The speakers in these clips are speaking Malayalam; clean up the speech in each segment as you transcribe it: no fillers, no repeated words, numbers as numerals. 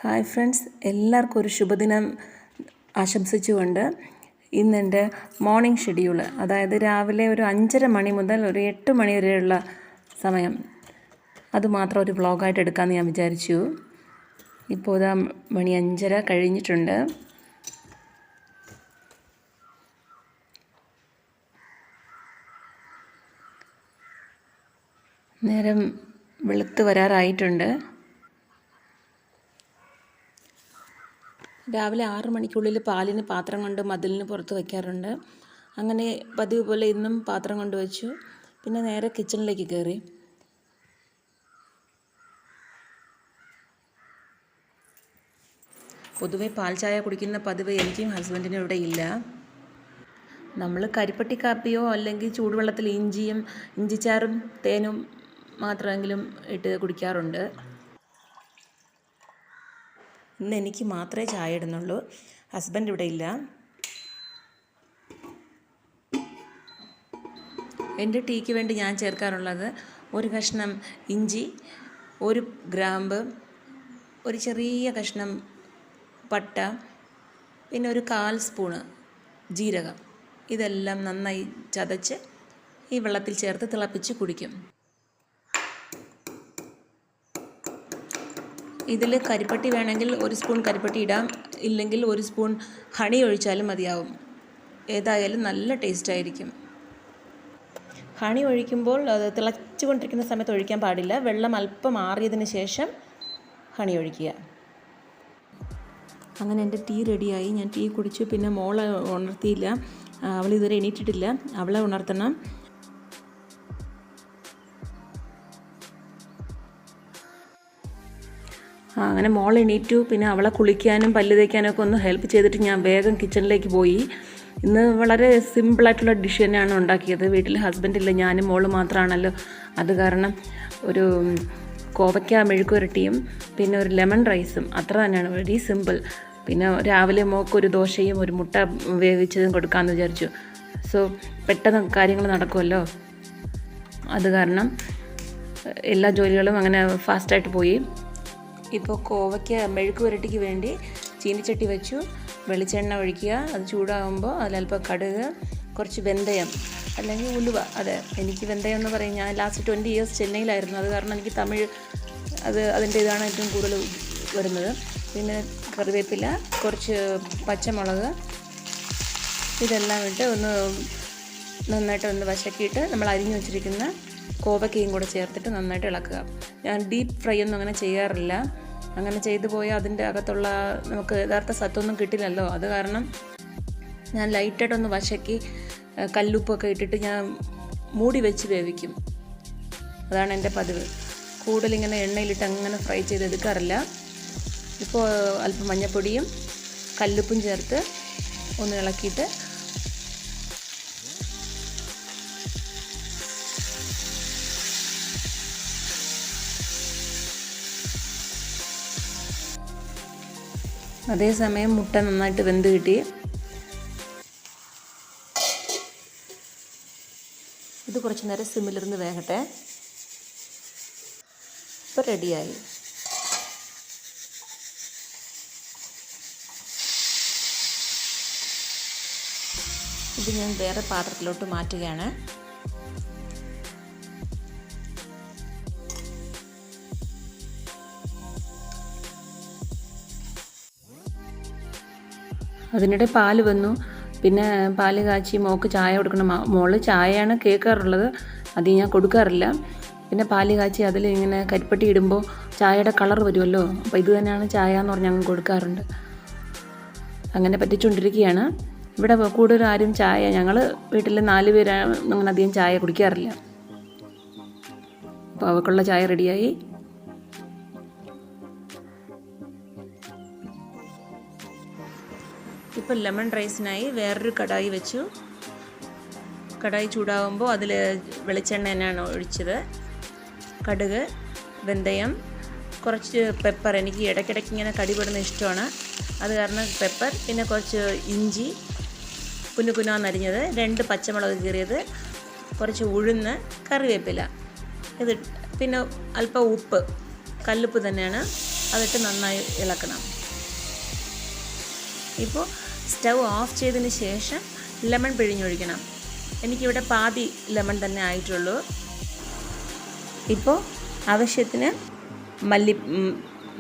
ഹായ് ഫ്രണ്ട്സ്, എല്ലാവർക്കും ഒരു ശുഭദിനം ആശംസിച്ചുകൊണ്ട് ഇന്നെൻ്റെ മോർണിംഗ് ഷെഡ്യൂൾ, അതായത് രാവിലെ ഒരു 5:30 മണി മുതൽ ഒരു 8 മണി വരെയുള്ള സമയം, അതുമാത്രം ഒരു വ്ളോഗായിട്ട് എടുക്കാമെന്ന് ഞാൻ വിചാരിച്ചു. ഇപ്പോൾ ഇതാ മണി 5:30 കഴിഞ്ഞിട്ടുണ്ട്. നേരം വെളുത്ത് വരാറായിട്ടുണ്ട്. രാവിലെ 6 മണിക്കുള്ളിൽ പാലിന് പാത്രം കൊണ്ട് മതിലിന് പുറത്ത് വയ്ക്കാറുണ്ട്. അങ്ങനെ പതിവ് പോലെ ഇന്നും പാത്രം കൊണ്ട് വെച്ചു. പിന്നെ നേരെ കിച്ചണിലേക്ക് കയറി. പൊതുവെ പാൽ ചായ കുടിക്കുന്ന പതിവ് എനിക്കും ഹസ്ബൻഡിനും ഇവിടെ ഇല്ല. നമ്മൾ കരിപ്പട്ടി കാപ്പിയോ അല്ലെങ്കിൽ ചൂടുവെള്ളത്തിൽ ഇഞ്ചിച്ചാറും തേനും മാത്രമെങ്കിലും ഇട്ട് കുടിക്കാറുണ്ട്. ഇന്ന് എനിക്ക് മാത്രമേ ചായ ഇടുന്നുള്ളൂ, ഹസ്ബൻഡ് ഇവിടെ ഇല്ല. എൻ്റെ ടീക്ക് വേണ്ടി ഞാൻ ചേർക്കാറുള്ളത് ഒരു കഷ്ണം ഇഞ്ചി, ഒരു ഗ്രാമ്പ്, ഒരു ചെറിയ കഷ്ണം പട്ട, പിന്നെ ഒരു 1/4 സ്പൂണ് ജീരകം. ഇതെല്ലാം നന്നായി ചതച്ച് ഈ വെള്ളത്തിൽ ചേർത്ത് തിളപ്പിച്ച് കുടിക്കും. ഇതിൽ കരിപ്പട്ടി വേണമെങ്കിൽ 1 സ്പൂൺ കരിപ്പട്ടി ഇടാം, ഇല്ലെങ്കിൽ 1 സ്പൂൺ ഹണി ഒഴിച്ചാലും മതിയാവും. ഏതായാലും നല്ല ടേസ്റ്റ് ആയിരിക്കും. ഹണി ഒഴിക്കുമ്പോൾ അത് തിളച്ചുകൊണ്ടിരിക്കുന്ന സമയത്ത് ഒഴിക്കാൻ പാടില്ല. വെള്ളം അല്പം ആറിയതിന് ശേഷം ഹണി ഒഴിക്കുക. അങ്ങനെ എൻ്റെ ടീ റെഡിയായി. ഞാൻ ടീ കുടിച്ചു. പിന്നെ മോളെ ഉണർത്തിയില്ല, അവളിതുവരെ എണീറ്റിട്ടില്ല. അവളെ ഉണർത്തണം. അങ്ങനെ മോൾ എണീറ്റു. പിന്നെ അവളെ കുളിക്കാനും പല്ല് തേക്കാനും ഒക്കെ ഒന്ന് ഹെൽപ്പ് ചെയ്തിട്ട് ഞാൻ വേഗം കിച്ചണിലേക്ക് പോയി. ഇന്ന് വളരെ സിമ്പിളായിട്ടുള്ള ഡിഷ് തന്നെയാണ് ഉണ്ടാക്കിയത്. വീട്ടിൽ ഹസ്ബൻഡില്ല, ഞാനും മോള് മാത്രമാണല്ലോ. അത് കാരണം ഒരു കോവയ്ക്ക മെഴുക്കുരട്ടിയും പിന്നെ ഒരു ലെമൺ റൈസും, അത്ര തന്നെയാണ്. Very simple. പിന്നെ രാവിലെ മോൾക്കൊരു ദോശയും ഒരു മുട്ട വേവിച്ചതും കൊടുക്കാമെന്ന് വിചാരിച്ചു. സോ പെട്ടെന്ന് കാര്യങ്ങൾ നടക്കുമല്ലോ. അത് കാരണം എല്ലാ ജോലികളും അങ്ങനെ ഫാസ്റ്റായിട്ട് പോയി. ഇപ്പോൾ കോവയ്ക്ക മെഴുക്ക് പുരട്ടിക്ക് വേണ്ടി ചീനിച്ചട്ടി വെച്ചു. വെളിച്ചെണ്ണ ഒഴിക്കുക. അത് ചൂടാകുമ്പോൾ അതിലൽപ്പം കടുക്, കുറച്ച് വെന്തയം അല്ലെങ്കിൽ ഉലുവ. അതെ, എനിക്ക് വെന്തയം എന്ന് പറയും. ഞാൻ ലാസ്റ്റ് 20 ഇയേഴ്സ് ചെന്നൈയിലായിരുന്നു. അത് കാരണം എനിക്ക് തമിഴ് അതിൻ്റെ ഇതാണ് ഏറ്റവും കൂടുതൽ വരുന്നത്. പിന്നെ കറിവേപ്പില, കുറച്ച് പച്ചമുളക്, ഇതെല്ലാം ഇട്ട് ഒന്ന് നന്നായിട്ട് വശക്കിയിട്ട് നമ്മൾ അരിഞ്ഞു വെച്ചിരിക്കുന്ന കോവയ്ക്കയും കൂടെ ചേർത്തിട്ട് നന്നായിട്ട് ഇളക്കുക. ഞാൻ ഡീപ്പ് ഫ്രൈ ഒന്നും അങ്ങനെ ചെയ്യാറില്ല. അങ്ങനെ ചെയ്തു പോയാൽ അതിൻ്റെ അകത്തുള്ള നമുക്ക് യഥാർത്ഥ സത്വമൊന്നും കിട്ടില്ലല്ലോ. അത് കാരണം ഞാൻ ലൈറ്റായിട്ടൊന്ന് വശക്കി കല്ലുപ്പൊക്കെ ഇട്ടിട്ട് ഞാൻ മൂടി വെച്ച് വേവിക്കും. അതാണ് എൻ്റെ പതിവ്. കൂടുതലിങ്ങനെ എണ്ണയിലിട്ട് അങ്ങനെ ഫ്രൈ ചെയ്തെടുക്കാറില്ല. ഇപ്പോൾ അല്പം മഞ്ഞൾപ്പൊടിയും കല്ലുപ്പും ചേർത്ത് ഒന്ന് ഇളക്കിയിട്ട് അതേസമയം മുട്ട നന്നായിട്ട് വെന്ത് കിട്ടി. ഇത് കുറച്ച് നേരം സിമ്മിലിരുന്ന് വേകട്ടെ. ഇപ്പോൾ റെഡിയായി. ഇത് ഞാൻ വേറെ പാത്രത്തിലോട്ട് മാറ്റുകയാണ്. അതിനിടെ പാല് വന്നു. പിന്നെ പാല് കാച്ചി മോൾക്ക് ചായ കൊടുക്കണം. മോള് ചായയാണ് കേൾക്കാറുള്ളത്, അത് ഞാൻ കൊടുക്കാറില്ല. പിന്നെ പാല് കാച്ചി അതിൽ ഇങ്ങനെ കരിപ്പട്ടി ഇടുമ്പോൾ ചായയുടെ കളർ വരുമല്ലോ. അപ്പോൾ ഇത് തന്നെയാണ് ചായ എന്ന് പറഞ്ഞ് ഞങ്ങൾ കൊടുക്കാറുണ്ട്. അങ്ങനെ പറ്റിച്ചുകൊണ്ടിരിക്കുകയാണ്. ഇവിടെ കൂടുതൽ ആരും ചായ, ഞങ്ങൾ വീട്ടിൽ 4 പേരാണ്, അങ്ങനെ അധികം ചായ കുടിക്കാറില്ല. അപ്പോൾ അവൾക്കുള്ള ചായ റെഡിയായി. ഇപ്പോൾ ലെമൺ റൈസിനായി വേറൊരു കടായി വെച്ചു. കടായി ചൂടാകുമ്പോൾ അതിൽ വെളിച്ചെണ്ണ തന്നെയാണ് ഒഴിച്ചത്. കടുക്, വെന്തയം, കുറച്ച് പെപ്പർ. എനിക്ക് ഇടയ്ക്കിടയ്ക്ക് ഇങ്ങനെ കടിപെടുന്ന ഇഷ്ടമാണ്, അത് കാരണം പെപ്പർ. പിന്നെ കുറച്ച് ഇഞ്ചി കുനുകുനാന്നരിഞ്ഞത്, 2 പച്ചമുളക് കീറിയത്, കുറച്ച് ഉഴുന്ന്, കറിവേപ്പില, ഇത് പിന്നെ അല്പം ഉപ്പ്, കല്ലുപ്പ് തന്നെയാണ്. അതിട്ട് നന്നായി ഇളക്കണം. ഇപ്പോൾ സ്റ്റൗ ഓഫ് ചെയ്തതിന് ശേഷം ലെമൺ പിഴിഞ്ഞൊഴിക്കണം. എനിക്കിവിടെ പാതി ലെമൺ തന്നെ ആയിട്ടുള്ളൂ. ഇപ്പോൾ ആവശ്യത്തിന്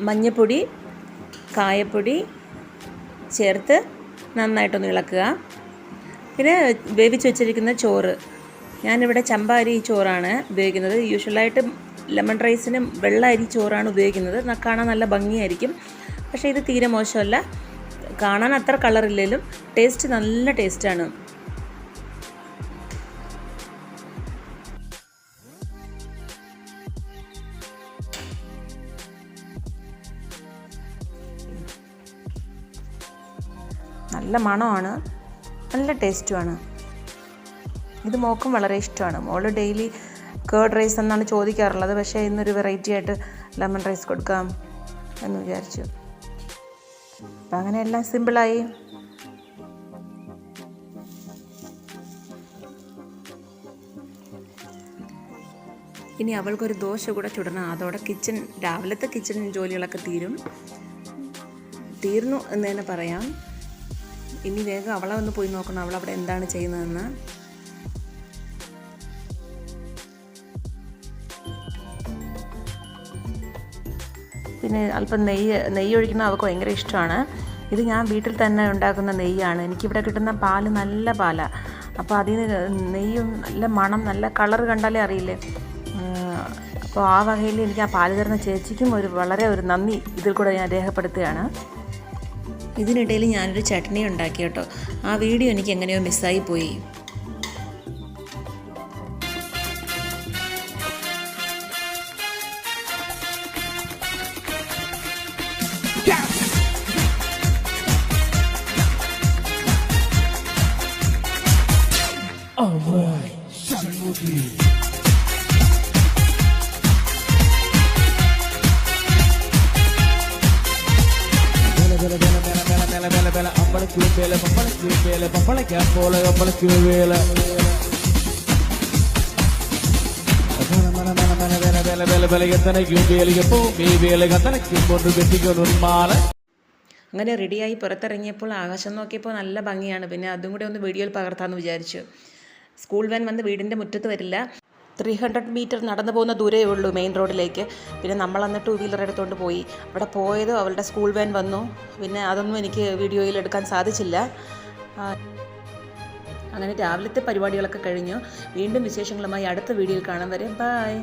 മഞ്ഞൾപ്പൊടി, കായപ്പൊടി ചേർത്ത് നന്നായിട്ടൊന്ന് ഇളക്കുക. പിന്നെ വേവിച്ച് വെച്ചിരിക്കുന്ന ചോറ്, ഞാനിവിടെ ചമ്പ അരി ചോറാണ് ഉപയോഗിക്കുന്നത്. യൂഷ്വലായിട്ട് ലെമൺ റൈസിനും വെള്ള അരി ചോറാണ് ഉപയോഗിക്കുന്നത്. കാണാൻ നല്ല ഭംഗിയായിരിക്കും. പക്ഷേ ഇത് തീരെ മോശമല്ല. കാണാൻ അത്ര കളറില്ലെങ്കിലും ടേസ്റ്റ് നല്ല ടേസ്റ്റാണ്. നല്ല മണമാണ്, നല്ല ടേസ്റ്റുമാണ്. ഇത് മോൾക്കും വളരെ ഇഷ്ടമാണ്. മോൾ ഡെയിലി കേർഡ് റൈസ് എന്നാണ് ചോദിക്കാറുള്ളത്. പക്ഷേ ഇന്നൊരു വെറൈറ്റി ആയിട്ട് ലെമൺ റൈസ് കൊടുക്കാം എന്ന് വിചാരിച്ചു. അപ്പം അങ്ങനെ എല്ലാം സിമ്പിളായി. ഇനി അവൾക്കൊരു ദോശ കൂടെ ചുടണം. അതോടെ രാവിലത്തെ കിച്ചൺ ജോലികളൊക്കെ തീർന്നു എന്ന് തന്നെ പറയാം. ഇനി വേഗം അവളെ ഒന്ന് പോയി നോക്കണം, അവളവിടെ എന്താണ് ചെയ്യുന്നതെന്ന്. പിന്നെ അല്പം നെയ്യ് ഒഴിക്കുന്നത് അവൾക്ക് ഭയങ്കര ഇഷ്ടമാണ്. ഇത് ഞാൻ വീട്ടിൽ തന്നെ ഉണ്ടാക്കുന്ന നെയ്യാണ്. എനിക്കിവിടെ കിട്ടുന്ന പാല് നല്ല പാലാണ്. അപ്പോൾ അതിന് നെയ്യും നല്ല മണം, നല്ല കളർ കണ്ടാലേ അറിയില്ലേ. അപ്പോൾ ആ വകയിൽ എനിക്ക് ആ പാല് തരുന്ന ചേച്ചിക്കും വളരെ നന്ദി ഇതിൽ കൂടെ ഞാൻ രേഖപ്പെടുത്തുകയാണ്. ഇതിനിടയിൽ ഞാനൊരു ചട്നി ഉണ്ടാക്കി കേട്ടോ. ആ വീഡിയോ എനിക്ക് എങ്ങനെയോ മിസ്സായി പോയി. അങ്ങനെ റെഡിയായി പുറത്തിറങ്ങിയപ്പോൾ ആകാശം നോക്കിയപ്പോൾ നല്ല ഭംഗിയാണ്. പിന്നെ അതും കൂടെ ഒന്ന് വീഡിയോയിൽ പകർത്താമെന്ന് വിചാരിച്ചു. സ്കൂൾ വാൻ വന്ന് വീടിൻ്റെ മുറ്റത്ത് വരില്ല. 300 മീറ്റർ നടന്നു പോകുന്ന ദൂരേ ഉള്ളൂ മെയിൻ റോഡിലേക്ക്. പിന്നെ നമ്മളന്ന് 2 വീലർ എടുത്തുകൊണ്ട് പോയി. അവിടെ പോയത് അവളുടെ സ്കൂൾ വാൻ വന്നു. പിന്നെ അതൊന്നും എനിക്ക് വീഡിയോയിൽ എടുക്കാൻ സാധിച്ചില്ല. അങ്ങനെ രാവിലത്തെ പരിപാടികളൊക്കെ കഴിഞ്ഞു. വീണ്ടും വിശേഷങ്ങളുമായി അടുത്ത വീഡിയോയിൽ കാണാൻ വരെ. ബൈ.